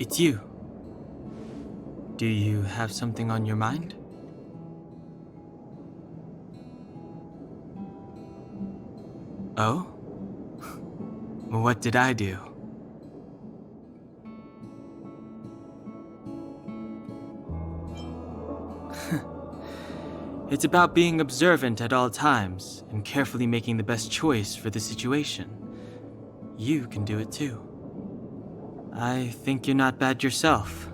It's you. Do you have something on your mind? Oh? What did I do? It's about being observant at all times and carefully making the best choice for the situation. You can do it too. I think you're not bad yourself.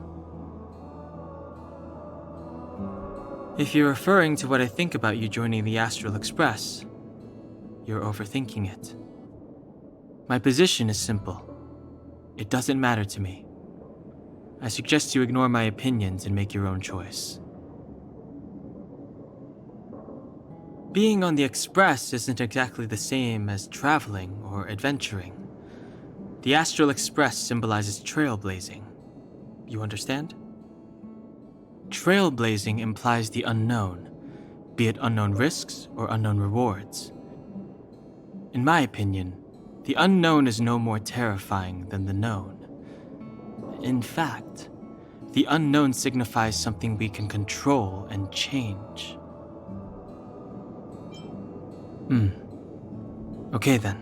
If you're referring to what I think about you joining the Astral Express, you're overthinking it. My position is simple. It doesn't matter to me. I suggest you ignore my opinions and make your own choice. Being on the Express isn't exactly the same as traveling or adventuring. The Astral Express symbolizes trailblazing. You understand? Trailblazing implies the unknown, be it unknown risks or unknown rewards. In my opinion, the unknown is no more terrifying than the known. In fact, the unknown signifies something we can control and change. Okay then.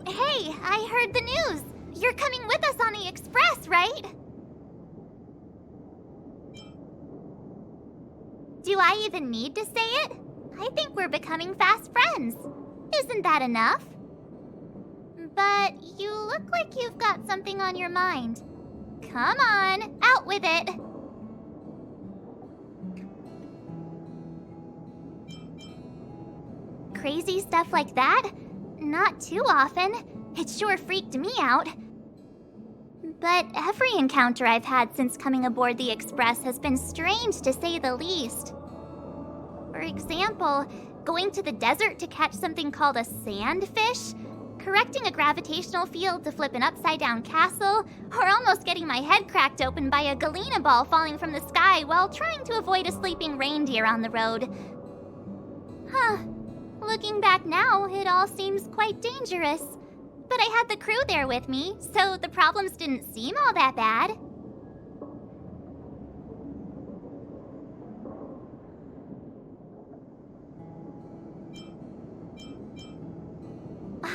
Hey, I heard the news. You're coming with us on the Express, right? Do I even need to say it? I think we're becoming fast friends. Isn't that enough? But you look like you've got something on your mind. Come on, out with it. Crazy stuff like that? Not too often. It sure freaked me out. But every encounter I've had since coming aboard the Express has been strange to say the least. For example, going to the desert to catch something called a sandfish, correcting a gravitational field to flip an upside-down castle, or almost getting my head cracked open by a galena ball falling from the sky while trying to avoid a sleeping reindeer on the road. Huh. Looking back now, it all seems quite dangerous. But I had the crew there with me, so the problems didn't seem all that bad.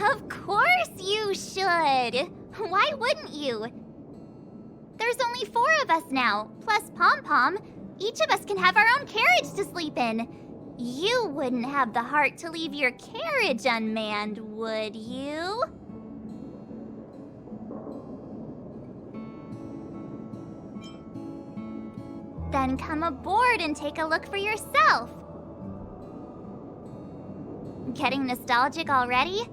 Of course you should! Why wouldn't you? There's only 4 of us now, plus Pom Pom. Each of us can have our own carriage to sleep in. You wouldn't have the heart to leave your carriage unmanned, would you? Then come aboard and take a look for yourself. Getting nostalgic already?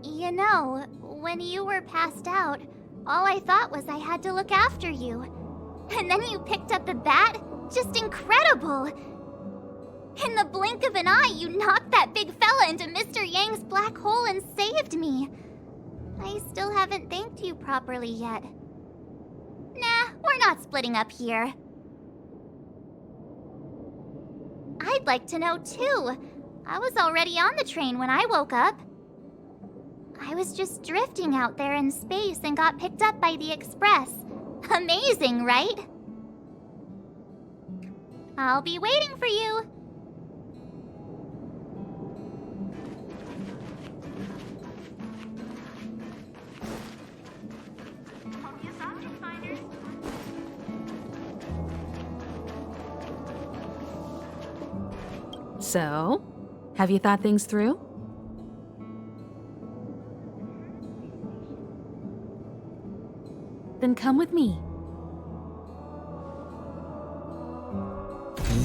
You know, when you were passed out, all I thought was I had to look after you. And then you picked up the bat? Just incredible! In the blink of an eye, you knocked that big fella into Mr. Yang's black hole and saved me. I still haven't thanked you properly yet. Nah, we're not splitting up here. I'd like to know too. I was already on the train when I woke up. I was just drifting out there in space and got picked up by the Express. Amazing, right? I'll be waiting for you. So, have you thought things through? Then come with me.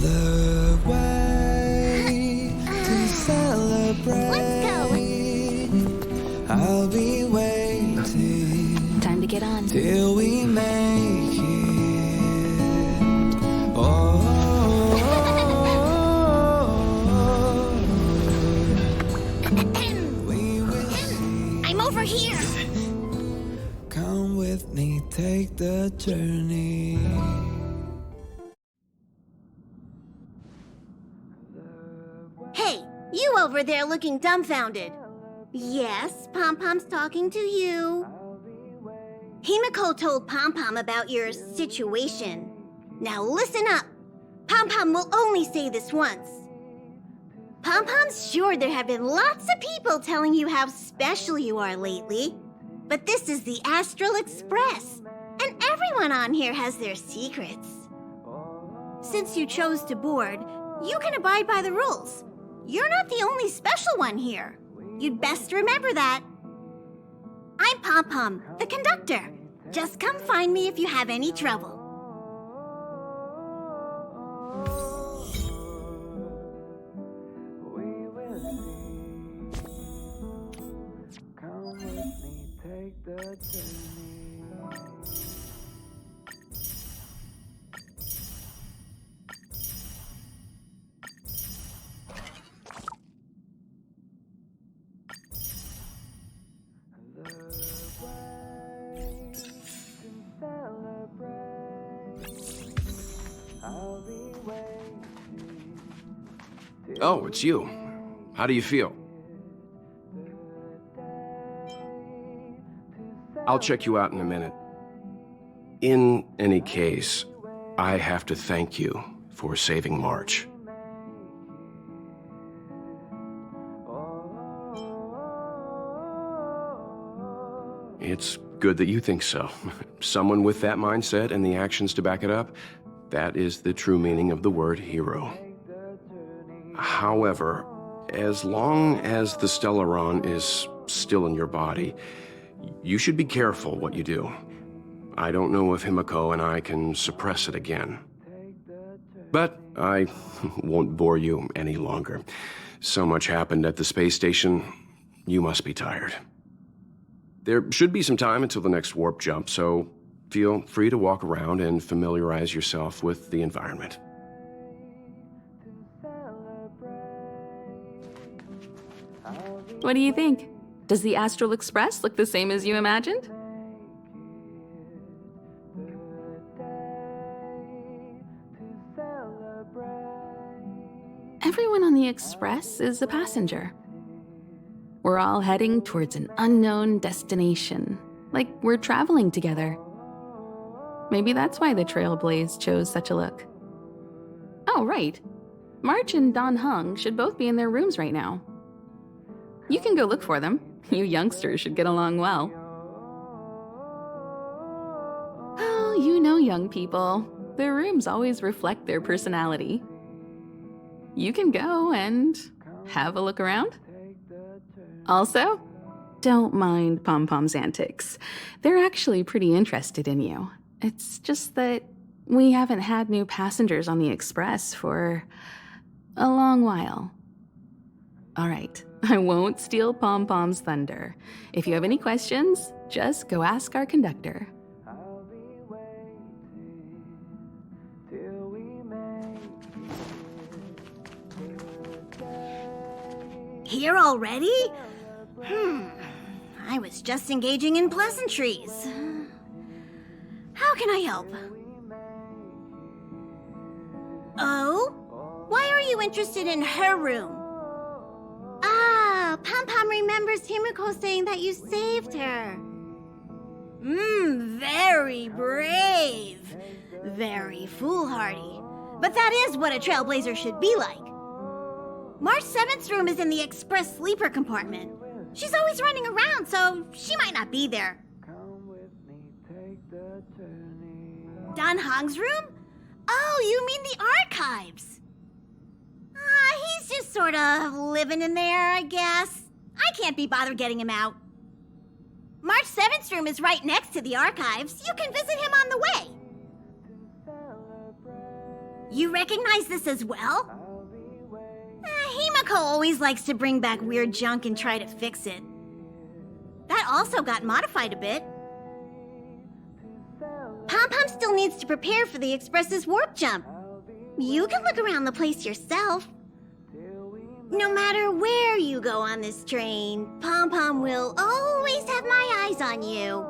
The way to celebrate. Let's go. I'll be waiting Time to get on. till we make it. Oh, we will see. I'm over here. Come with with me, take the journey. Hey, you over there looking dumbfounded. Yes, Pom-Pom's talking to you. Himiko told Pom-Pom about your situation. Now listen up. Pom-Pom will only say this once. Pom-Pom's sure there have been lots of people telling you how special you are lately. But this is the Astral Express, and everyone on here has their secrets. Since you chose to board, you can abide by the rules. You're not the only special one here. You'd best remember that. I'm Pom-Pom, the conductor. Just come find me if you have any trouble. Come with me, take the journey. Oh, it's you. How do you feel? I'll check you out in a minute. In any case, I have to thank you for saving March. It's good that you think so. Someone with that mindset and the actions to back it up, that is the true meaning of the word hero. However, as long as the Stellaron is still in your body, you should be careful what you do. I don't know if Himiko and I can suppress it again. But I won't bore you any longer. So much happened at the space station, you must be tired. There should be some time until the next warp jump, so feel free to walk around and familiarize yourself with the environment. What do you think? Does the Astral Express look the same as you imagined? Everyone on the Express is a passenger. We're all heading towards an unknown destination, like we're traveling together. Maybe that's why the Trailblaze chose such a look. Oh, right. March and Don Hung should both be in their rooms right now. You can go look for them. You youngsters should get along well. Oh, you know young people. Their rooms always reflect their personality. You can go and have a look around. Also, don't mind Pom-Pom's antics. They're actually pretty interested in you. It's just that we haven't had new passengers on the Express for a long while. All right, I won't steal Pom-Pom's thunder. If you have any questions, just go ask our conductor. Here already? I was just engaging in pleasantries. How can I help? Oh? Why are you interested in her room? Ah, Pom-Pom remembers Himiko saying that you saved her. Very brave. Very foolhardy. But that is what a trailblazer should be like. March 7th's room is in the express sleeper compartment. She's always running around, so she might not be there. Don Hong's room? Oh, you mean the archives. He's just sort of living in there, I guess. I can't be bothered getting him out. March 7th's room is right next to the archives. You can visit him on the way. You recognize this as well? Himiko always likes to bring back weird junk and try to fix it. That also got modified a bit. Pom-Pom still needs to prepare for the Express's warp jump. You can look around the place yourself. No matter where you go on this train, Pom-Pom will always have my eyes on you.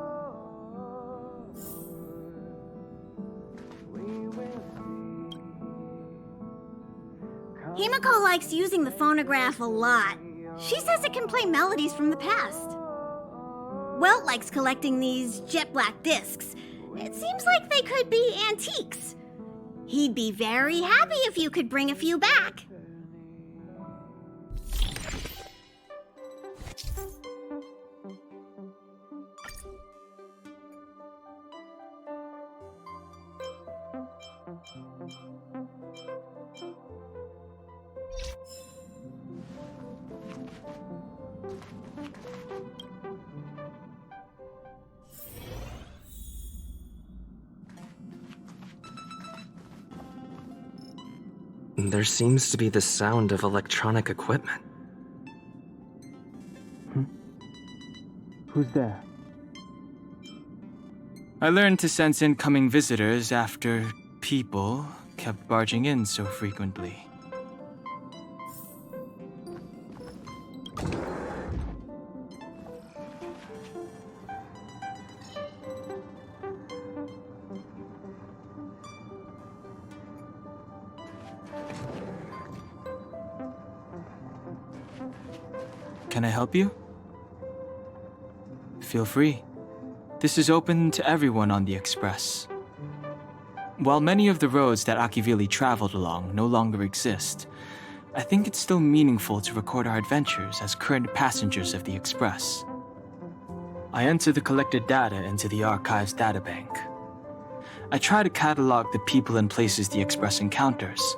Himiko likes using the phonograph a lot. She says it can play melodies from the past. Welt likes collecting these jet black discs. It seems like they could be antiques. He'd be very happy if you could bring a few back. There seems to be the sound of electronic equipment. Who's there? I learned to sense incoming visitors after people kept barging in so frequently. Can I help you? Feel free. This is open to everyone on the Express. While many of the roads that Akivili traveled along no longer exist, I think it's still meaningful to record our adventures as current passengers of the Express. I enter the collected data into the Archives databank. I try to catalog the people and places the Express encounters,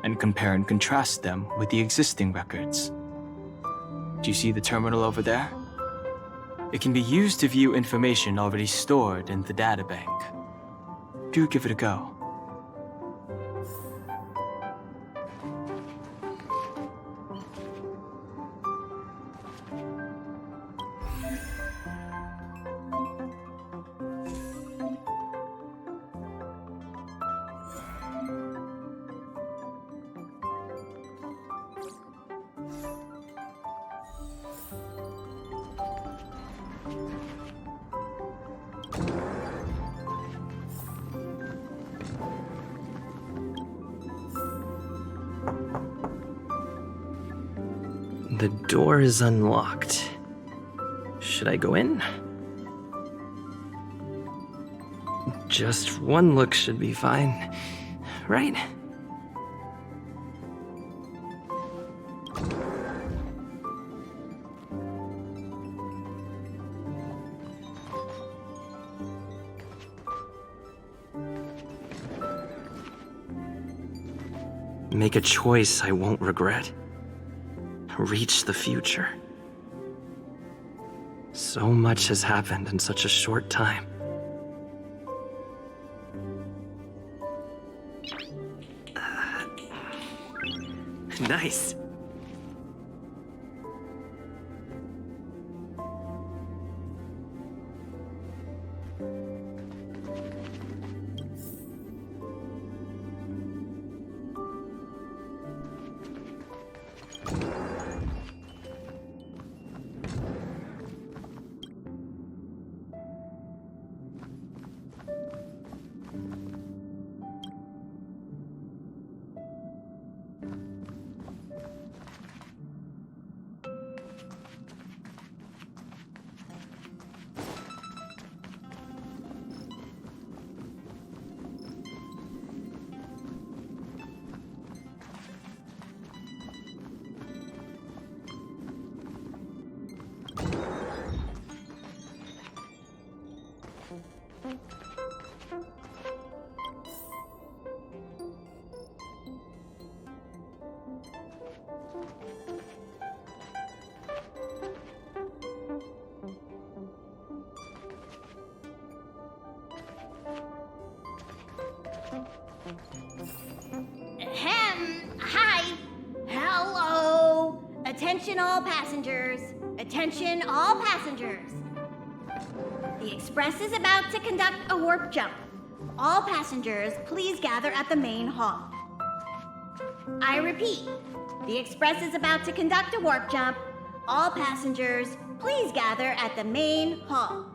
and compare and contrast them with the existing records. Do you see the terminal over there? It can be used to view information already stored in the databank. Do give it a go. The door is unlocked. Should I go in? Just one look should be fine, right? Make a choice I won't regret. Reach the future. So much has happened in such a short time. Nice. Hi. Hello. Attention all passengers. Attention all passengers. The Express is about to conduct a warp jump. All passengers, please gather at the main hall. I repeat, the Express is about to conduct a warp jump. All passengers, please gather at the main hall.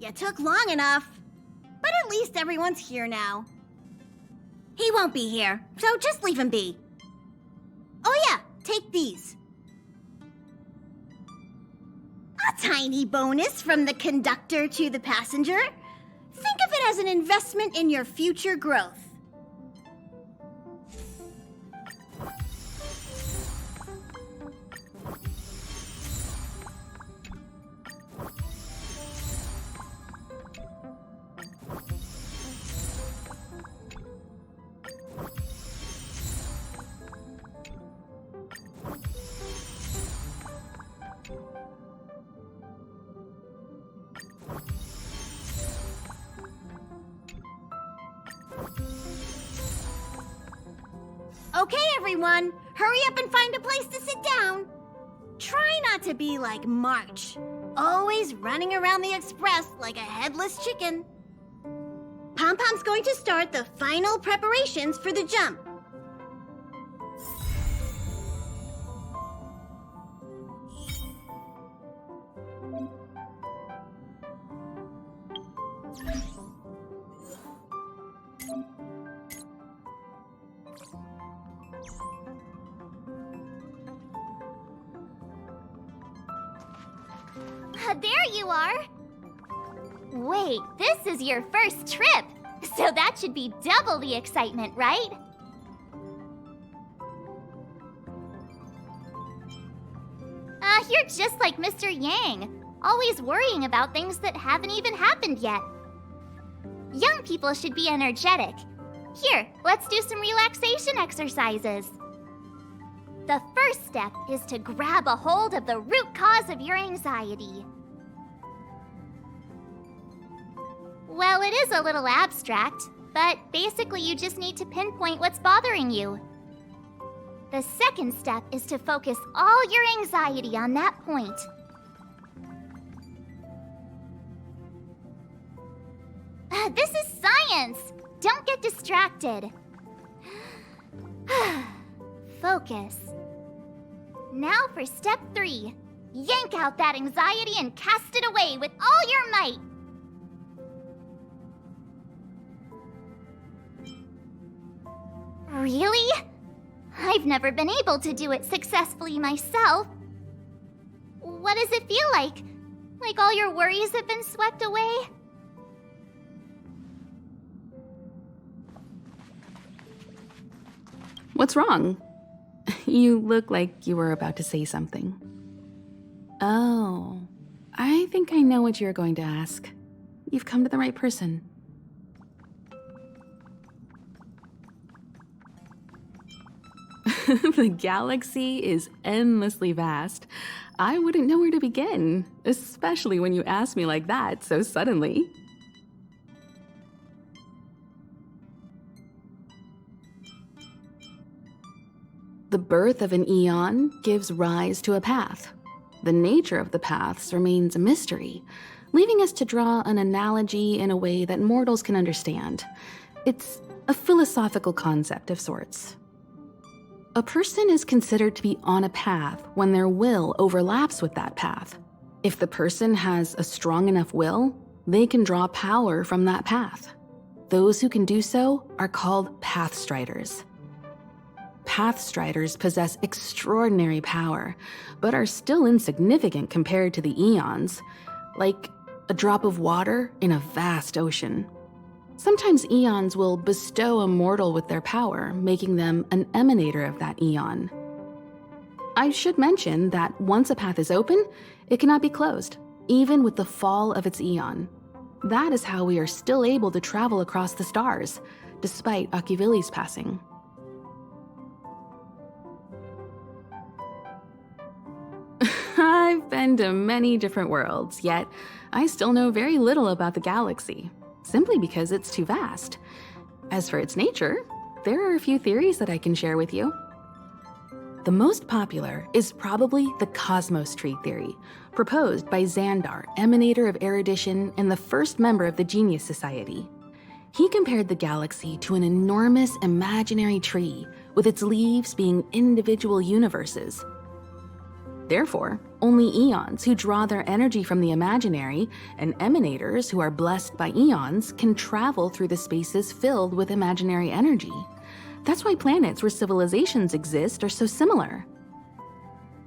You took long enough. But at least everyone's here now. He won't be here, so just leave him be. Oh yeah, take these. A tiny bonus from the conductor to the passenger. Think of it as an investment in your future growth. Okay, everyone, hurry up and find a place to sit down. Try not to be like March, always running around the express like a headless chicken. Pom-Pom's going to start the final preparations for the jump. There you are! Wait, this is your first trip, so that should be double the excitement, right? You're just like Mr. Yang, always worrying about things that haven't even happened yet. Young people should be energetic. Here, let's do some relaxation exercises. The first step is to grab a hold of the root cause of your anxiety. Well, it is a little abstract, but basically you just need to pinpoint what's bothering you. The second step is to focus all your anxiety on that point. This is science! Don't get distracted. Focus. Now for step 3. Yank out that anxiety and cast it away with all your might. Really? I've never been able to do it successfully myself. What does it feel like? Like all your worries have been swept away? What's wrong? You look like you were about to say something. Oh, I think I know what you're going to ask. You've come to the right person. The galaxy is endlessly vast. I wouldn't know where to begin, especially when you ask me like that so suddenly. The birth of an eon gives rise to a path. The nature of the paths remains a mystery, leaving us to draw an analogy in a way that mortals can understand. It's a philosophical concept of sorts. A person is considered to be on a path when their will overlaps with that path. If the person has a strong enough will, they can draw power from that path. Those who can do so are called pathstriders. Pathstriders possess extraordinary power, but are still insignificant compared to the eons, like a drop of water in a vast ocean. Sometimes eons will bestow a mortal with their power, making them an emanator of that eon. I should mention that once a path is open, it cannot be closed, even with the fall of its eon. That is how we are still able to travel across the stars, despite Akivili's passing. I've been to many different worlds, yet I still know very little about the galaxy, simply because it's too vast. As for its nature, there are a few theories that I can share with you. The most popular is probably the Cosmos Tree theory, proposed by Xandar, emanator of erudition and the first member of the Genius Society. He compared the galaxy to an enormous imaginary tree, with its leaves being individual universes. Therefore, Only eons who draw their energy from the imaginary and emanators who are blessed by eons can travel through the spaces filled with imaginary energy. That's why planets where civilizations exist are so similar.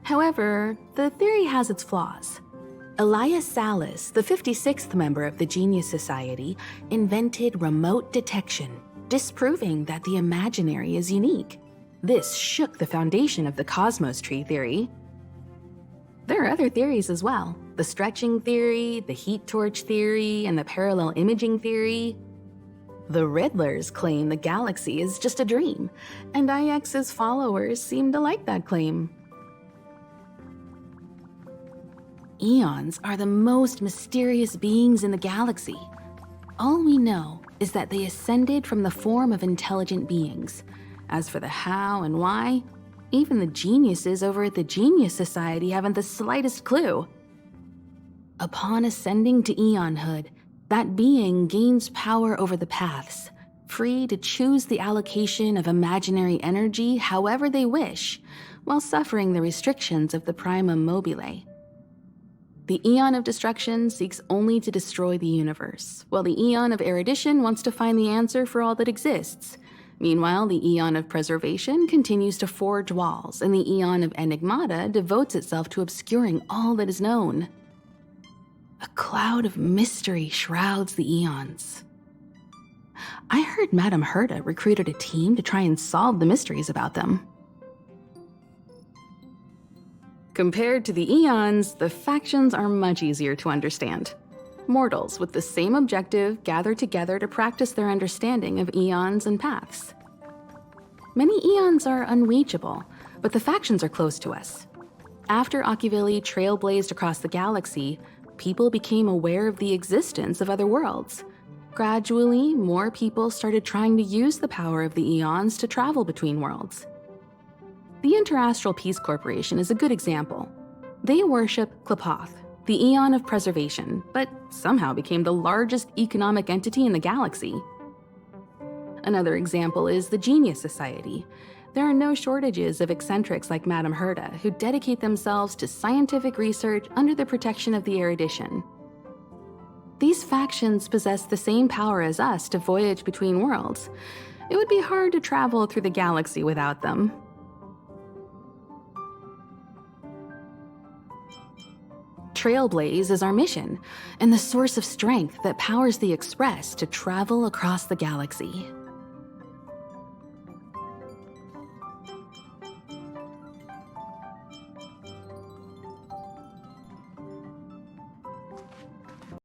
However, the theory has its flaws. Elias Salas, the 56th member of the Genius Society, invented remote detection, disproving that the imaginary is unique. This shook the foundation of the cosmos tree theory. There are other theories as well. The stretching theory, the heat torch theory, and the parallel imaging theory. The Riddlers claim the galaxy is just a dream, and IX's followers seem to like that claim. Eons are the most mysterious beings in the galaxy. All we know is that they ascended from the form of intelligent beings. As for the how and why, even the geniuses over at the Genius Society haven't the slightest clue. Upon ascending to eonhood, that being gains power over the paths, free to choose the allocation of imaginary energy however they wish, while suffering the restrictions of the primum mobile. The Eon of Destruction seeks only to destroy the universe, while the Eon of Erudition wants to find the answer for all that exists. Meanwhile, the Eon of Preservation continues to forge walls, and the Eon of Enigmata devotes itself to obscuring all that is known. A cloud of mystery shrouds the Eons. I heard Madame Herta recruited a team to try and solve the mysteries about them. Compared to the Eons, the factions are much easier to understand. Mortals with the same objective gather together to practice their understanding of eons and paths. Many eons are unreachable, but the factions are close to us. After Achiveli trailblazed across the galaxy, people became aware of the existence of other worlds. Gradually, more people started trying to use the power of the eons to travel between worlds. The Interastral Peace Corporation is a good example. They worship Klapoth, the Eon of Preservation, but somehow became the largest economic entity in the galaxy. Another example is the Genius Society. There are no shortages of eccentrics like Madame Herta who dedicate themselves to scientific research under the protection of the Erudition. These factions possess the same power as us to voyage between worlds. It would be hard to travel through the galaxy without them. Trailblaze is our mission, and the source of strength that powers the Express to travel across the galaxy.